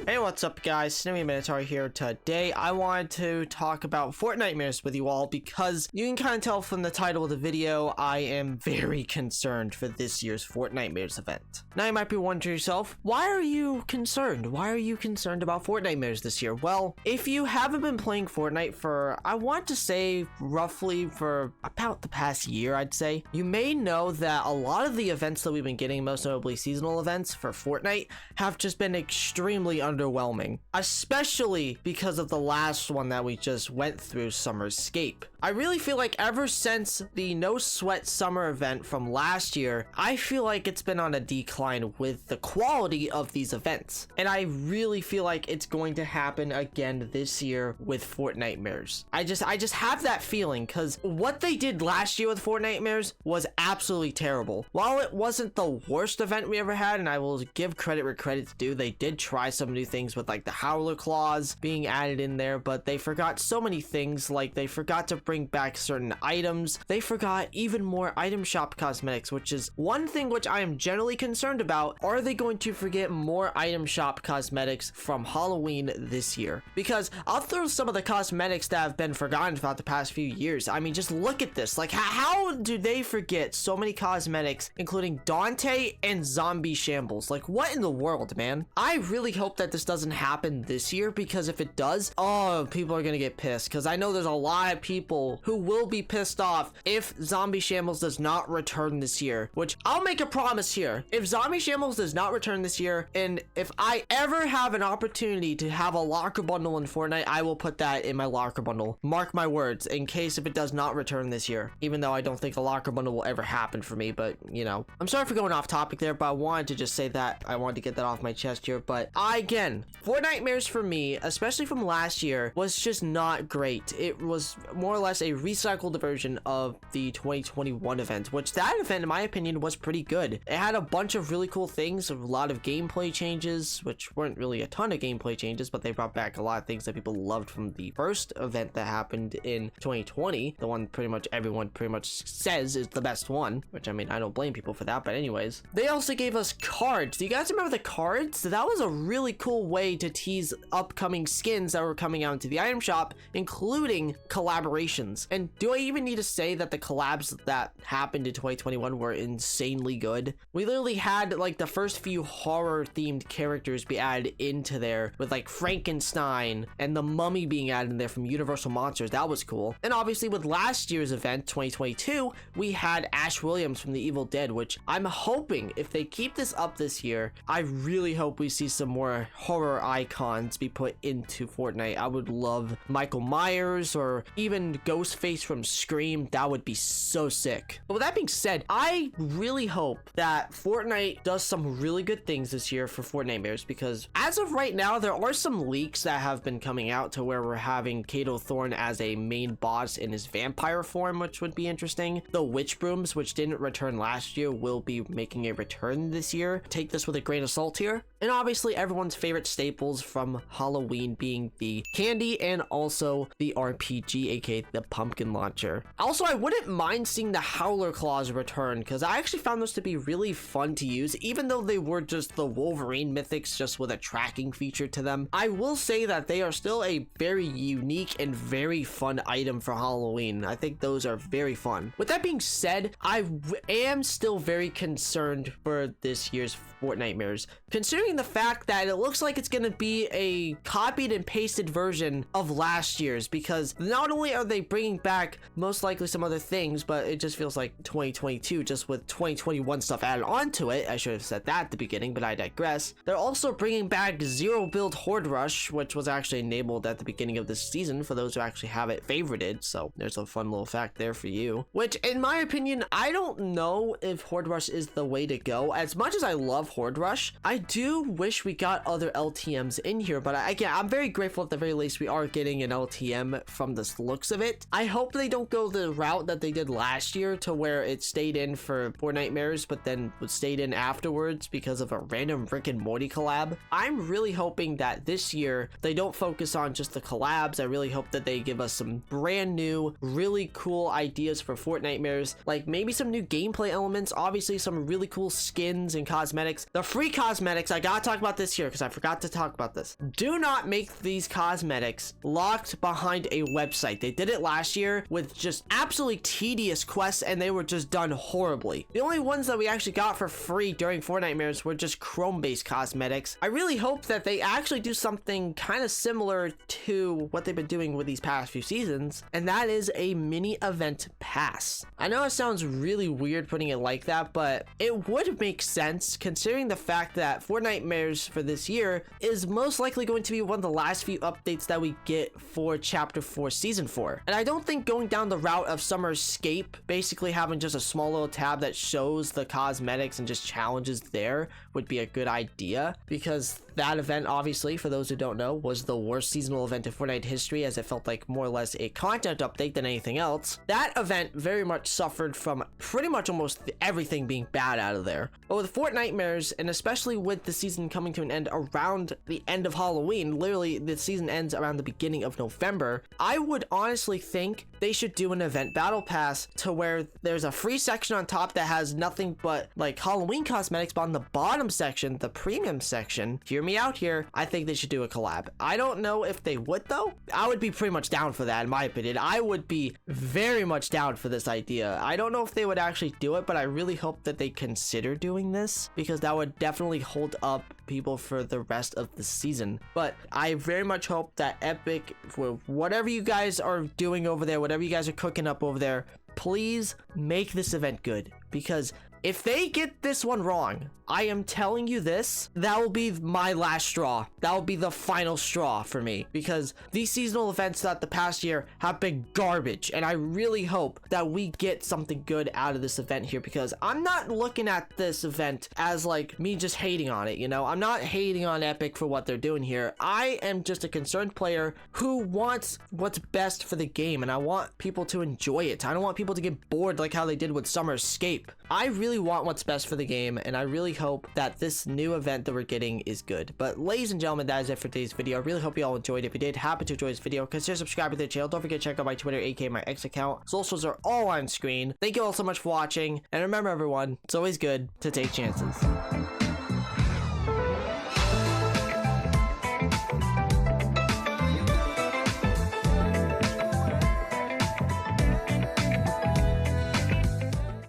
Hey, what's up guys, Snowy Minotaur here. Today I wanted to talk about Fortnitemares with you all because you can kind of tell from the title of the video I am very concerned for this year's Fortnitemares event. Now you might be wondering to yourself, why are you concerned? Why are you concerned about Fortnitemares this year? Well, if you haven't been playing Fortnite for, I want to say roughly for about the past year, I'd say, you may know that a lot of the events that we've been getting, most notably seasonal events for Fortnite, have just been extremely underwhelming, especially because of the last one that we just went through, Summer Escape. I really feel like ever since the No Sweat Summer event from last year, I feel like it's been on a decline with the quality of these events. And I really feel like it's going to happen again this year with Fortnitemares. I just have that feeling because what they did last year with Fortnitemares was absolutely terrible. While it wasn't the worst event we ever had, and I will give credit where credit's due, they did try some new things with like the Howler Claws being added in there, but they forgot so many things. Like they forgot to bring back certain items. They forgot even more item shop cosmetics, which is one thing which I am generally concerned about. Are they going to forget more item shop cosmetics from Halloween this year? Because I'll throw some of the cosmetics that have been forgotten throughout the past few years. I mean, just look at this. Like, how do they forget so many cosmetics, including Dante and Zombie Shambles? Like, what in the world, man? I really hope that this doesn't happen this year, because if it does, oh, people are gonna get pissed, because I know there's a lot of people who will be pissed off if Zombie Shambles does not return this year, which I'll make a promise here. If Zombie Shambles does not return this year, and if I ever have an opportunity to have a locker bundle in Fortnite, I will put that in my locker bundle. Mark my words, in case if it does not return this year, even though I don't think a locker bundle will ever happen for me. But you know, I'm sorry for going off topic there, but I wanted to just say that. I wanted to get that off my chest here. But again, Fortnitemares for me, especially from last year, was just not great. It was more or less a recycled version of the 2021 event, which that event, in my opinion, was pretty good. It had a bunch of really cool things, a lot of gameplay changes, which weren't really a ton of gameplay changes, but they brought back a lot of things that people loved from the first event that happened in 2020, the one pretty much everyone pretty much says is the best one, which I mean, I don't blame people for that, but anyways. They also gave us cards. Do you guys remember the cards? That was a really cool way to tease upcoming skins that were coming out into the item shop, including collaborations. And do I even need to say that the collabs that happened in 2021 were insanely good? We literally had like the first few horror themed characters be added into there, with like Frankenstein and the Mummy being added in there from Universal Monsters. That was cool. And obviously with last year's event, 2022, we had Ash Williams from The Evil Dead, which I'm hoping if they keep this up this year, I really hope we see some more horror icons be put into Fortnite. I would love Michael Myers or even Ghostface from Scream. That would be so sick. But with that being said, I really hope that Fortnite does some really good things this year for Fortnitemares, because as of right now, there are some leaks that have been coming out to where we're having Kato Thorn as a main boss in his vampire form, which would be interesting. The Witch Brooms, which didn't return last year, will be making a return this year. Take this with a grain of salt here. And obviously everyone's favorite staples from Halloween being the candy and also the RPG, aka the pumpkin launcher. Also, I wouldn't mind seeing the Howler Claws return, because I actually found those to be really fun to use, even though they were just the Wolverine mythics just with a tracking feature to them. I will say that they are still a very unique and very fun item for Halloween. I think those are very fun. With that being said, I am still very concerned for this year's Fortnitemares, considering the fact that it looks like it's going to be a copied and pasted version of last year's, because not only are they bringing back most likely some other things, but it just feels like 2022 just with 2021 stuff added onto it. I should have said that at the beginning, but I digress. They're also bringing back Zero Build Horde Rush, which was actually enabled at the beginning of this season for those who actually have it favorited, so there's a fun little fact there for you. Which, in my opinion, I don't know if Horde Rush is the way to go. As much as I love Horde Rush, I do wish we got other LTMs in here, but again, I'm very grateful at the very least we are getting an LTM from the looks of it. I hope they don't go the route that they did last year, to where it stayed in for Fortnitemares, but then stayed in afterwards because of a random Rick and Morty collab. I'm really hoping that this year they don't focus on just the collabs. I really hope that they give us some brand new, really cool ideas for Fortnitemares, like maybe some new gameplay elements, obviously some really cool skins and cosmetics. The free cosmetics I gotta talk about this here because I forgot to talk about this. Do not make these cosmetics locked behind a website. They did it last year with just absolutely tedious quests, and they were just done horribly. The only ones that we actually got for free during Fortnitemares were just Chrome-based cosmetics. I really hope that they actually do something kind of similar to what they've been doing with these past few seasons, and that is a mini event pass. I know it sounds really weird putting it like that, but it would make sense considering the fact that Fortnitemares for this year is most likely going to be one of the last few updates that we get for Chapter 4 Season 4. And I don't think going down the route of Summer Escape, basically having just a small little tab that shows the cosmetics and just challenges there, would be a good idea, because that event, obviously, for those who don't know, was the worst seasonal event in Fortnite history, as it felt like more or less a content update than anything else. That event very much suffered from pretty much almost everything being bad out of there. But with Fortnitemares, and especially with the season coming to an end around the end of Halloween, literally the season ends around the beginning of November, I would honestly think they should do an event battle pass to where there's a free section on top that has nothing but like Halloween cosmetics, but on the bottom section, the premium section, hear me out here, I think they should do a collab. I don't know if they would though. I would be pretty much down for that in my opinion. I would be very much down for this idea. I don't know if they would actually do it, but I really hope that they consider doing this, because that would definitely hold up people for the rest of the season. But I very much hope that Epic, for whatever you guys are doing over there, whatever you guys are cooking up over there, please make this event good, because if they get this one wrong, I am telling you this, that will be my last straw. That will be the final straw for me, because these seasonal events throughout the past year have been garbage, and I really hope that we get something good out of this event here, because I'm not looking at this event as like me just hating on it, you know? I'm not hating on Epic for what they're doing here. I am just a concerned player who wants what's best for the game, and I want people to enjoy it. I don't want people to get bored like how they did with Summer Escape. I really want what's best for the game, and I really hope that this new event that we're getting is good. But ladies and gentlemen, that is it for today's video. I really hope you all enjoyed it. If you did happen to enjoy this video, consider subscribing to the channel. Don't forget to check out my Twitter, aka my X account. Socials are all on screen. Thank you all so much for watching, and remember everyone, it's always good to take chances.